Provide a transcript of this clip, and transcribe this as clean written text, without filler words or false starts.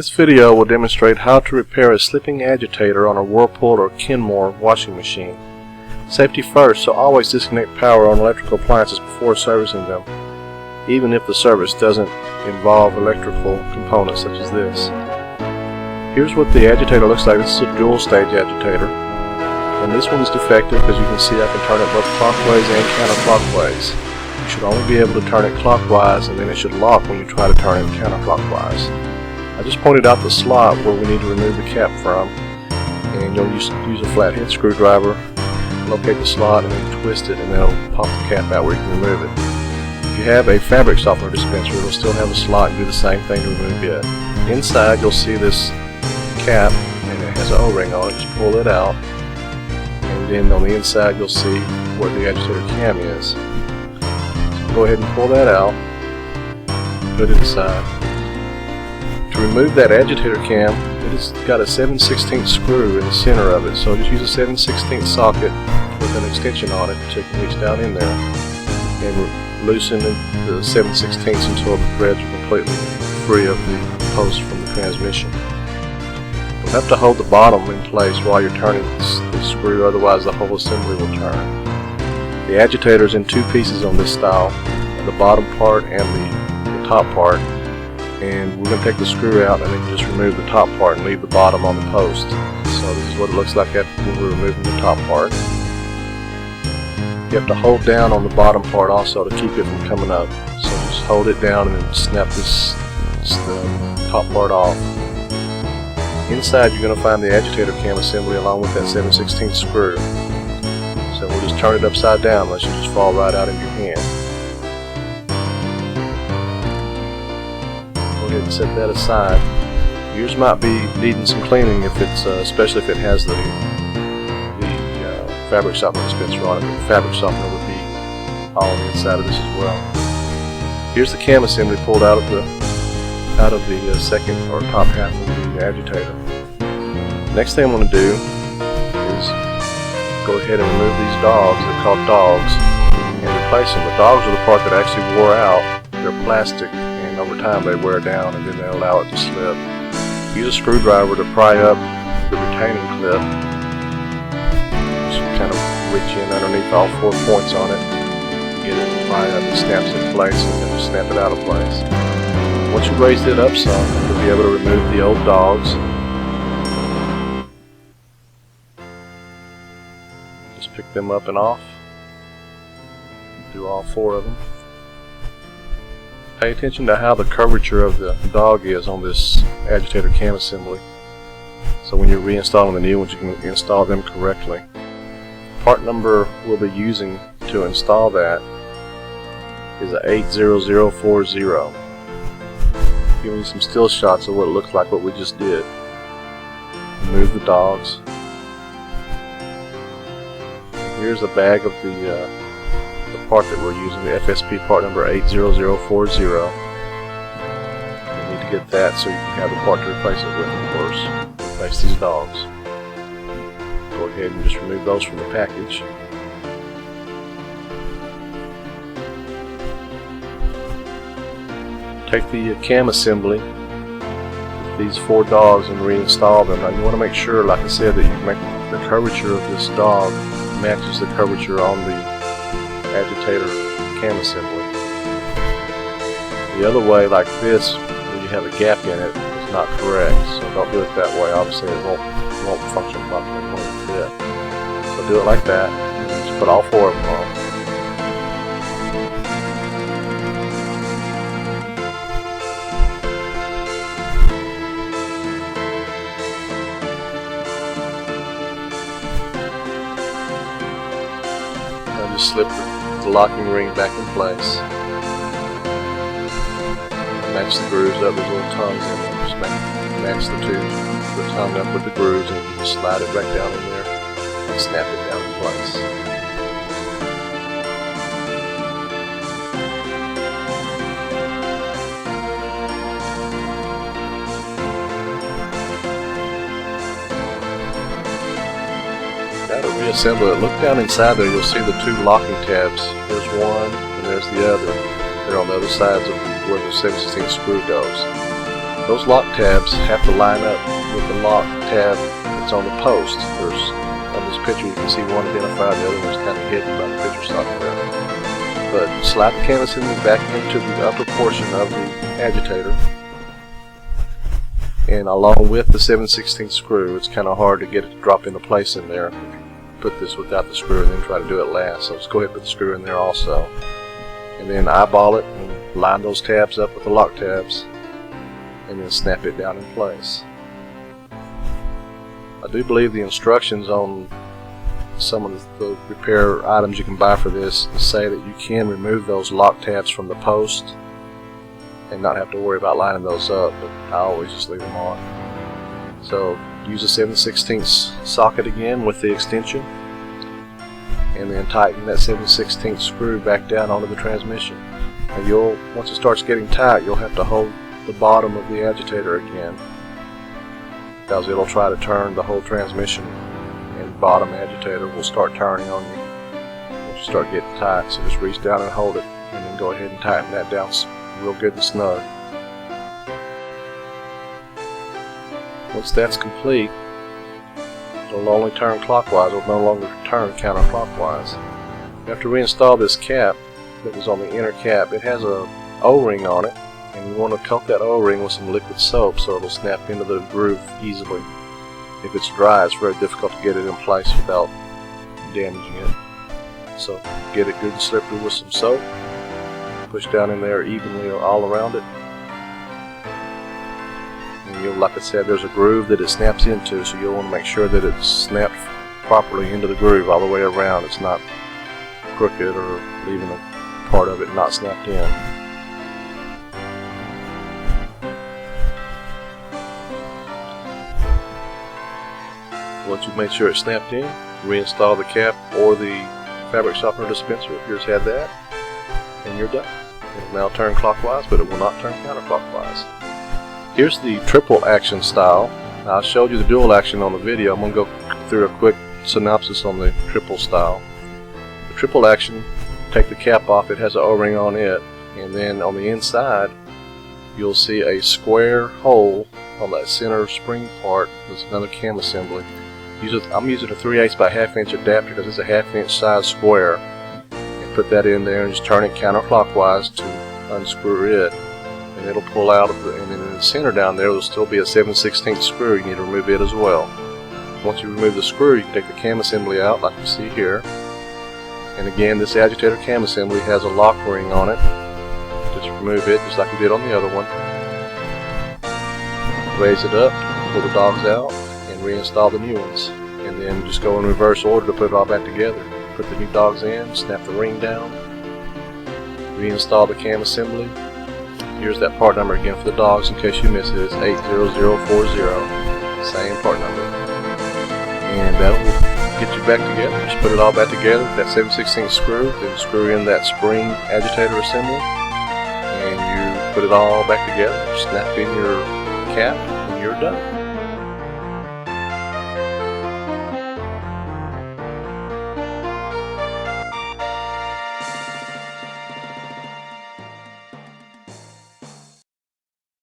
This video will demonstrate how to repair a slipping agitator on a Whirlpool or Kenmore washing machine. Safety first, so always disconnect power on electrical appliances before servicing them, even if the service doesn't involve electrical components such as this. Here's what the agitator looks like. This is a dual stage agitator, and this one's defective because you can see I can turn it both clockwise and counterclockwise. You should only be able to turn it clockwise, and then it should lock when you try to turn it counterclockwise. I just pointed out the slot where we need to remove the cap from, and you'll use a flathead screwdriver, locate the slot, and then twist it, and then it'll pop the cap out where you can remove it. If you have a fabric softener dispenser, it'll still have a slot and do the same thing to remove it. Inside you'll see this cap, and it has an O-ring on it. Just pull it out, and then on the inside you'll see where the agitator cam is. So go ahead and pull that out, put it aside. To remove that agitator cam, it's got a 7/16 screw in the center of it, so just use a 7/16 socket with an extension on it so you can reach down in there and loosen the 7/16 until the threads are completely free of the post from the transmission. You'll have to hold the bottom in place while you're turning the screw, otherwise the whole assembly will turn. The agitator is in two pieces on this style, the bottom part and the top part. And we're going to take the screw out and then just remove the top part and leave the bottom on the post. So this is what it looks like after we're removing the top part. You have to hold down on the bottom part also to keep it from coming up. So just hold it down and then snap the top part off. Inside you're going to find the agitator cam assembly along with that 7/16 screw. So we'll just turn it upside down unless you just fall right out in your hand. And set that aside. Yours might be needing some cleaning if it's, especially if it has the fabric softener dispenser on it. The fabric softener would be all on the inside of this as well. Here's the cam assembly pulled out of the second or top half of the agitator. Next thing I'm going to do is go ahead and remove these dogs. They're called dogs, and replace them. The dogs are the part that actually wore out. They're plastic. Over time they wear down and then they allow it to slip. Use a screwdriver to pry up the retaining clip. Just kind of reach in underneath all 4 points on it, get it to pry up, it snaps in place, and then just snap it out of place. Once you raise it up some, you'll be able to remove the old dogs. Just pick them up and off. Do all 4 of them. Pay attention to how the curvature of the dog is on this agitator cam assembly, so when you're reinstalling the new ones you can install them correctly. Part number we'll be using to install that is a 80040. Giving you some still shots of what it looks like, what we just did. Remove the dogs. Here's a bag of the part that we're using, the FSP part number 80040. You need to get that so you can have the part to replace it with, of course. Replace these dogs. Go ahead and just remove those from the package. Take the cam assembly with these 4 dogs and reinstall them. Now you want to make sure, like I said, that you make the curvature of this dog matches the curvature on the agitator cam assembly. The other way, like this, when you have a gap in it, is not correct. So don't do it that way. Obviously, it won't function properly. It won't fit. So do it like that. Just put all 4 of them on. Now just slip the locking ring back in place. Match the grooves up, there's little tongues in there. Just match the tongue up with the grooves, and you just slide it right down in there and snap it down in place. Now to reassemble it, look down inside there, you'll see the 2 locking tabs. There's one and there's the other. They're on the other sides of where the 7/16 screw goes. those lock tabs have to line up with the lock tab that's on the post. There's, on this picture you can see one identified, the other one's kind of hidden by the picture software. But slide the canvas back into the upper portion of the agitator, and along with the 7/16 screw, it's kind of hard to get it to drop into place in there. Put this without the screw and then try to do it last. So just go ahead and put the screw in there also, and then eyeball it and line those tabs up with the lock tabs, and then snap it down in place. I do believe the instructions on some of the repair items you can buy for this say that you can remove those lock tabs from the post and not have to worry about lining those up, but I always just leave them on. So use a 7/16 socket again with the extension, and then tighten that 7/16 screw back down onto the transmission. And once it starts getting tight, you'll have to hold the bottom of the agitator again, because it'll try to turn the whole transmission, and the bottom agitator will start turning on you once you start getting tight. So just reach down and hold it, and then go ahead and tighten that down real good and snug. Once that's complete, it'll only turn clockwise, it'll no longer turn counterclockwise. You have to reinstall this cap that was on the inner cap. It has a O-ring on it, and you want to coat that O-ring with some liquid soap so it'll snap into the groove easily. If it's dry, it's very difficult to get it in place without damaging it. So get it good and slippery with some soap. Push down in there evenly all around it. And like I said, there's a groove that it snaps into, so you'll want to make sure that it's snapped properly into the groove all the way around. It's not crooked or leaving a part of it not snapped in. Once you've made sure it's snapped in, reinstall the cap or the fabric softener dispenser if yours had that, and you're done. It will now turn clockwise, but it will not turn counterclockwise. Here's the triple action style. Now, I showed you the dual action on the video. I'm going to go through a quick synopsis on the triple style. The triple action, take the cap off, it has an O-ring on it, and then on the inside you'll see a square hole on that center spring part. There's another cam assembly. I'm using a 3/8 by 1/2 inch adapter because it's a 1/2 inch size square. And put that in there and just turn it counterclockwise to unscrew it, and it'll pull out of and then in the center down there will still be a 7/16 screw. You need to remove it as well. Once you remove the screw, you can take the cam assembly out like you see here. And again, this agitator cam assembly has a lock ring on it. Just remove it just like we did on the other one. Raise it up, pull the dogs out, and reinstall the new ones. And then just go in reverse order to put it all back together. Put the new dogs in, snap the ring down, reinstall the cam assembly. Here's that part number again for the dogs in case you missed it. It's 80040, same part number. And that will get you back together. Just put it all back together with that 7/16 screw, then screw in that spring agitator assembly, and you put it all back together, snap in your cap, and you're done.